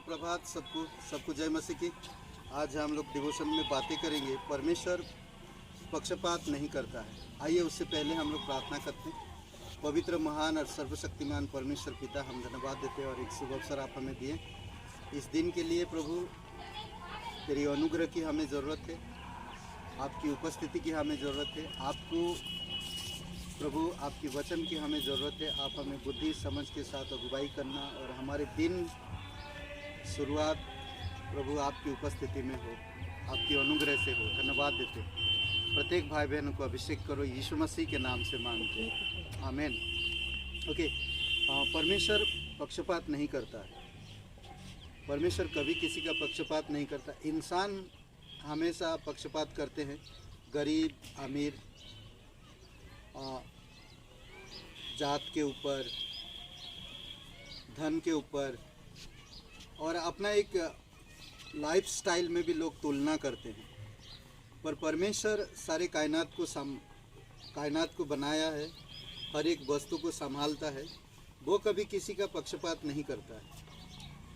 सुप्रभात सबको जय मसीह की। आज हम लोग डिवोशन में बातें करेंगे। परमेश्वर पक्षपात नहीं करता है। आइए उससे पहले हम लोग प्रार्थना करते हैं। पवित्र, महान और सर्वशक्तिमान परमेश्वर पिता, हम धन्यवाद देते हैं और एक शुभ अवसर आप हमें दिए इस दिन के लिए। प्रभु, तेरी अनुग्रह की हमें ज़रूरत है, आपकी उपस्थिति की हमें ज़रूरत है, आपको प्रभु आपकी वचन की हमें ज़रूरत है। आप हमें बुद्धि समझ के साथ अगुवाई करना और हमारे दिन शुरुआत प्रभु आपकी उपस्थिति में हो, आपकी अनुग्रह से हो। धन्यवाद देते प्रत्येक भाई बहनों को अभिषेक करो, यीशु मसीह के नाम से मांगते हैं, आमीन। ओके, परमेश्वर पक्षपात नहीं करता है। परमेश्वर कभी किसी का पक्षपात नहीं करता। इंसान हमेशा पक्षपात करते हैं, गरीब अमीर, जात के ऊपर, धन के ऊपर, और अपना एक लाइफस्टाइल में भी लोग तुलना करते हैं। पर परमेश्वर सारे कायनात को बनाया है, हर एक वस्तु को संभालता है। वो कभी किसी का पक्षपात नहीं करता है।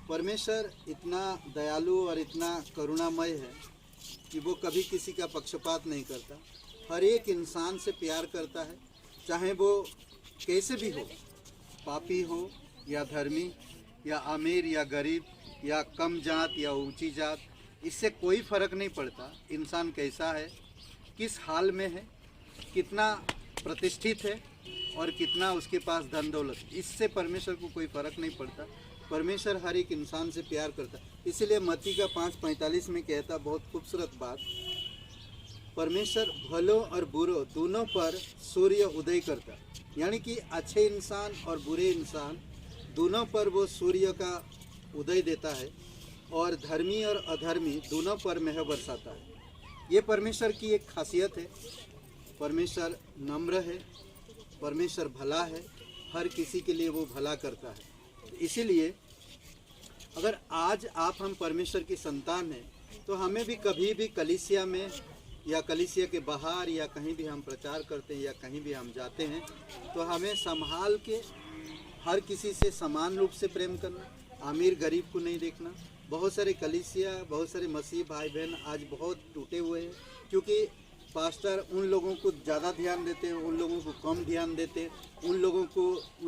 परमेश्वर इतना दयालु और इतना करुणामय है कि वो कभी किसी का पक्षपात नहीं करता। हर एक इंसान से प्यार करता है, चाहे वो कैसे भी हो, पापी हो या धर्मी या अमीर या गरीब या कम जात या ऊंची जात, इससे कोई फ़र्क नहीं पड़ता। इंसान कैसा है, किस हाल में है, कितना प्रतिष्ठित है और कितना उसके पास धन दौलत, इससे परमेश्वर को कोई फ़र्क नहीं पड़ता। परमेश्वर हर एक इंसान से प्यार करता। इसलिए मत्ती का 5:45 में कहता, बहुत खूबसूरत बात, परमेश्वर भलों और बुरों दोनों पर सूर्य उदय करता। यानी कि अच्छे इंसान और बुरे इंसान दोनों पर वो सूर्य का उदय देता है, और धर्मी और अधर्मी दोनों पर मेह बरसाता है। ये परमेश्वर की एक खासियत है। परमेश्वर नम्र है, परमेश्वर भला है, हर किसी के लिए वो भला करता है। इसीलिए अगर आज हम परमेश्वर की संतान हैं, तो हमें भी कभी भी कलीसिया में या कलीसिया के बाहर या कहीं भी हम प्रचार करते हैं या कहीं भी हम जाते हैं, तो हमें संभाल के हर किसी से समान रूप से प्रेम करना, अमीर गरीब को नहीं देखना। बहुत सारे कलीसिया, बहुत सारे मसीह भाई बहन आज बहुत टूटे हुए हैं, क्योंकि पास्टर उन लोगों को ज़्यादा ध्यान देते हैं, उन लोगों को कम ध्यान देते हैं, उन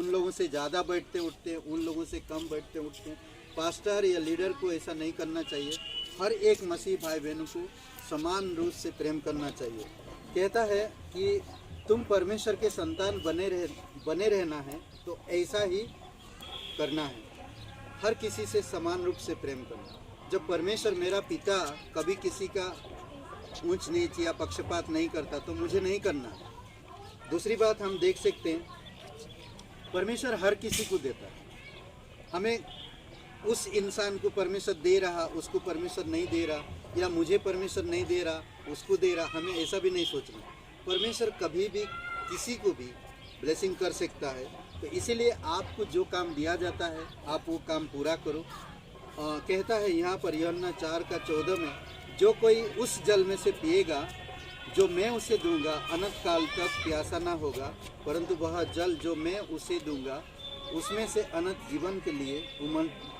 लोगों से ज़्यादा बैठते उठते हैं, उन लोगों से कम बैठते उठते हैं। पास्टर या लीडर को ऐसा नहीं करना चाहिए। हर एक मसीह भाई बहनों को समान रूप से प्रेम करना चाहिए। कहता है कि तुम परमेश्वर के संतान बने रहना है, तो ऐसा ही करना है, हर किसी से समान रूप से प्रेम करना। जब परमेश्वर मेरा पिता कभी किसी का ऊंच नीच या पक्षपात नहीं करता, तो मुझे नहीं करना। दूसरी बात हम देख सकते हैं, परमेश्वर हर किसी को देता है। हमें उस इंसान को परमेश्वर दे रहा, उसको परमेश्वर नहीं दे रहा, या मुझे परमेश्वर नहीं दे रहा, उसको दे रहा, हमें ऐसा भी नहीं सोचना। परमेश्वर कभी भी किसी को भी ब्लेसिंग कर सकता है। तो इसीलिए आपको जो काम दिया जाता है, आप वो काम पूरा करो। कहता है यहाँ पर यूहन्ना 4:14 में, जो कोई उस जल में से पिएगा जो मैं उसे दूंगा, अनंत काल तक प्यासा ना होगा, परंतु वह जल जो मैं उसे दूंगा उसमें से अनंत जीवन के लिए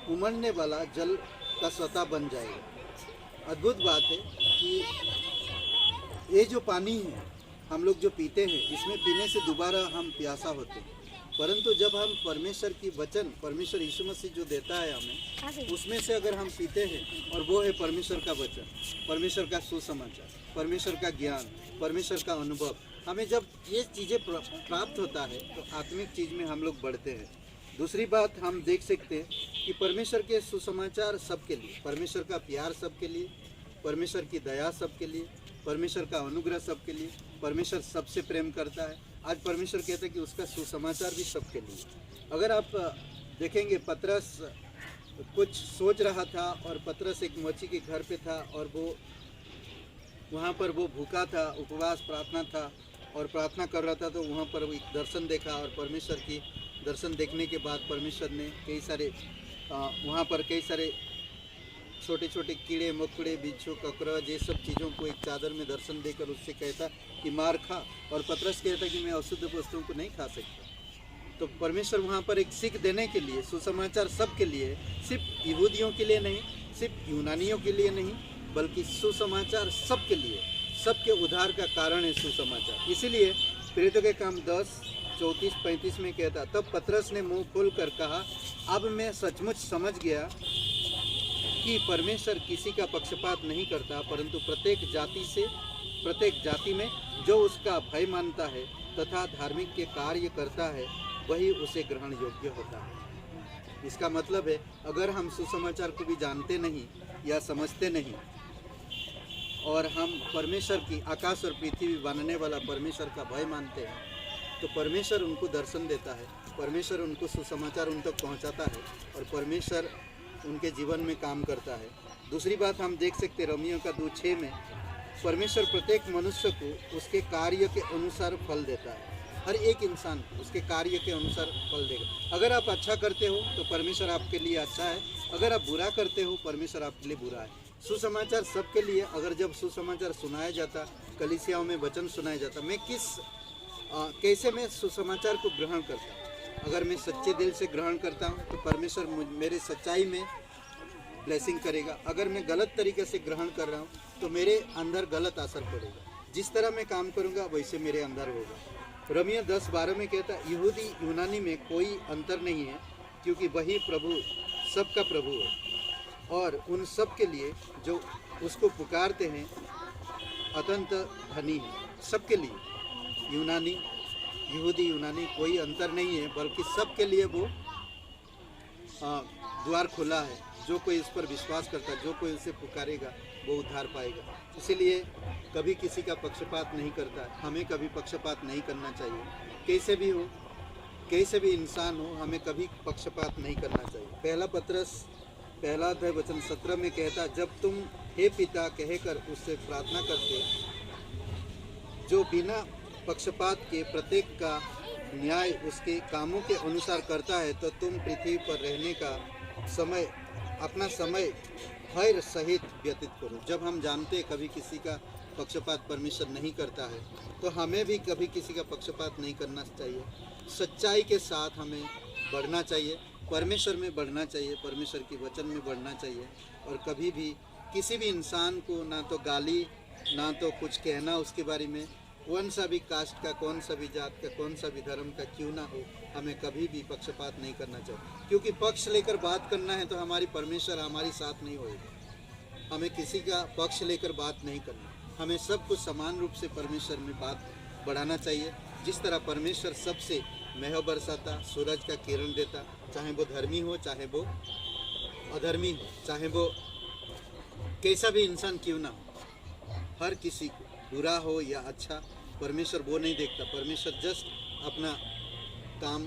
उमड़ने वाला जल का स्वतः बन जाएगा। अद्भुत बात है कि ये जो पानी है हम लोग जो पीते हैं, इसमें पीने से दोबारा हम प्यासा होते हैं। परंतु जब हम परमेश्वर की वचन, परमेश्वर यीशु मसीह जो देता है हमें, उसमें से अगर हम पीते हैं, और वो है परमेश्वर का वचन, परमेश्वर का सुसमाचार, परमेश्वर का ज्ञान, परमेश्वर का अनुभव, हमें जब ये चीज़ें प्राप्त होता है, तो आत्मिक चीज़ में हम लोग बढ़ते हैं। दूसरी बात हम देख सकते हैं कि परमेश्वर के सुसमाचार सबके लिए, परमेश्वर का प्यार सबके लिए, परमेश्वर की दया सबके लिए, परमेश्वर का अनुग्रह सबके लिए। परमेश्वर सबसे प्रेम करता है। आज परमेश्वर कहता है कि उसका सुसमाचार भी सबके लिए। अगर आप देखेंगे, पतरस कुछ सोच रहा था, और पतरस एक मच्छी के घर पे था, और वहाँ पर वो भूखा था, उपवास प्रार्थना था और प्रार्थना कर रहा था। तो वहाँ पर एक दर्शन देखा, और परमेश्वर की दर्शन देखने के बाद परमेश्वर ने वहाँ पर कई सारे छोटे छोटे कीड़े मकोड़े, बिच्छू, ककड़च, ये सब चीज़ों को एक चादर में दर्शन देकर उससे कहता कि मार खा। और पतरस कहता कि मैं अशुद्ध वस्तुओं को नहीं खा सकता। तो परमेश्वर वहाँ पर एक सीख देने के लिए, सुसमाचार सबके लिए, सिर्फ यहूदियों के लिए नहीं, सिर्फ यूनानियों के लिए नहीं, बल्कि सुसमाचार सबके लिए, सबके उद्धार का कारण है सुसमाचार। इसीलिए प्रेरितों के काम 10:34-35 में कहता, तब पतरस ने मुंह खोल कर कहा, अब मैं सचमुच समझ गया कि परमेश्वर किसी का पक्षपात नहीं करता, परंतु प्रत्येक जाति में जो उसका भय मानता है तथा धार्मिक के कार्य करता है, वही उसे ग्रहण योग्य होता है। इसका मतलब है, अगर हम सुसमाचार को भी जानते नहीं या समझते नहीं और हम परमेश्वर की, आकाश और पृथ्वी बनाने वाला परमेश्वर का भय मानते हैं, तो परमेश्वर उनको दर्शन देता है, परमेश्वर उनको सुसमाचार उन तक पहुंचाता है और परमेश्वर उनके जीवन में काम करता है। दूसरी बात हम देख सकते हैं रोमियो का 2:6 में, परमेश्वर प्रत्येक मनुष्य को उसके कार्य के अनुसार फल देता है। हर एक इंसान उसके कार्य के अनुसार फल देगा। अगर आप अच्छा करते हो तो परमेश्वर आपके लिए अच्छा है, अगर आप बुरा करते हो परमेश्वर आपके लिए बुरा है। सुसमाचार सबके लिए। अगर जब सुसमाचार सुनाया जाता, कलीसियाओं में वचन सुनाया जाता, मैं कैसे मैं सुसमाचार को ग्रहण करता हूँ। अगर मैं सच्चे दिल से ग्रहण करता हूँ तो परमेश्वर मेरे सच्चाई में ब्लेसिंग करेगा। अगर मैं गलत तरीके से ग्रहण कर रहा हूँ तो मेरे अंदर गलत असर पड़ेगा। जिस तरह मैं काम करूँगा वैसे मेरे अंदर होगा। रोमियो 10:12 में कहता, यहूदी यूनानी में कोई अंतर नहीं है, क्योंकि वही प्रभु सबका प्रभु है और उन सब के लिए जो उसको पुकारते हैं अत्यंत धनी है। सबके लिए, यहूदी यूनानी कोई अंतर नहीं है, बल्कि सबके लिए वो द्वार खुला है। जो कोई इस पर विश्वास करता है, जो कोई उसे पुकारेगा वो उद्धार पाएगा। इसीलिए कभी किसी का पक्षपात नहीं करता है। हमें कभी पक्षपात नहीं करना चाहिए। कैसे भी हो, कैसे भी इंसान हो, हमें कभी पक्षपात नहीं करना चाहिए। पहला पत्रस 1:17 में कहता, जब तुम हे पिता कहकर उससे प्रार्थना करते, जो बिना पक्षपात के प्रत्येक का न्याय उसके कामों के अनुसार करता है, तो तुम पृथ्वी पर रहने का समय, अपना समय खैर सहित व्यतीत करो। जब हम जानते कभी किसी का पक्षपात परमेश्वर नहीं करता है, तो हमें भी कभी किसी का पक्षपात नहीं करना चाहिए। सच्चाई के साथ हमें बढ़ना चाहिए, परमेश्वर में बढ़ना चाहिए, परमेश्वर के वचन में बढ़ना चाहिए। और कभी भी किसी भी इंसान को ना तो गाली, ना तो कुछ कहना उसके बारे में, कौन सा भी कास्ट का, कौन सा भी जात का, कौन सा भी धर्म का क्यों ना हो, हमें कभी भी पक्षपात नहीं करना चाहिए। क्योंकि पक्ष लेकर बात करना है तो हमारी परमेश्वर हमारे साथ नहीं होएगा। हमें किसी का पक्ष लेकर बात नहीं करना, हमें सब कुछ समान रूप से परमेश्वर में बात बढ़ाना चाहिए। जिस तरह परमेश्वर सबसे मेह बरसाता, सूरज का किरण देता, चाहे वो धर्मी हो, चाहे वो अधर्मी हो, चाहे वो कैसा भी इंसान क्यों ना हो, हर किसी को, बुरा हो या अच्छा, परमेश्वर वो नहीं देखता। परमेश्वर जस्ट अपना काम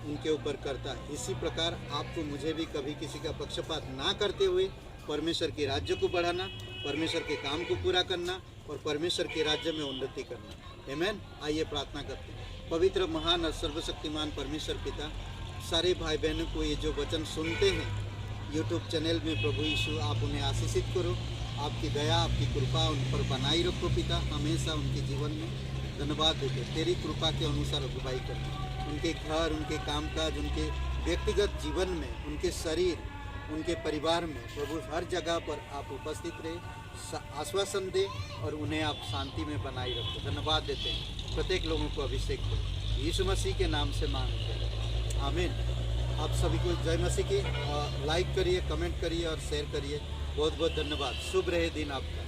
उनके ऊपर करता है। इसी प्रकार आपको मुझे भी कभी किसी का पक्षपात ना करते हुए परमेश्वर के राज्य को बढ़ाना, परमेश्वर के काम को पूरा करना और परमेश्वर के राज्य में उन्नति करना। आमीन। आइए प्रार्थना करते हैं। पवित्र, महान और सर्वशक्तिमान परमेश्वर पिता, सारे भाई बहनों को ये जो वचन सुनते हैं यूट्यूब चैनल में, प्रभु यीशु आप उन्हें आशीषित करो। आपकी दया, आपकी कृपा उन पर बनाई रखो पिता, हमेशा उनके जीवन में। धन्यवाद देते, तेरी कृपा के अनुसार अगुवाई करना, उनके घर, उनके कामकाज, उनके व्यक्तिगत जीवन में, उनके शरीर, उनके परिवार में, प्रभु हर जगह पर आप उपस्थित रहे, आश्वासन दे और उन्हें आप शांति में बनाए रखो। धन्यवाद देते हैं, प्रत्येक लोगों को अभिषेक करो, यीशु मसीह के नाम से मांगते हैं, आमीन। आप सभी को जय मसीह की। लाइक करिए, कमेंट करिए और शेयर करिए। बहुत बहुत धन्यवाद। शुभ रहे दिन आपका।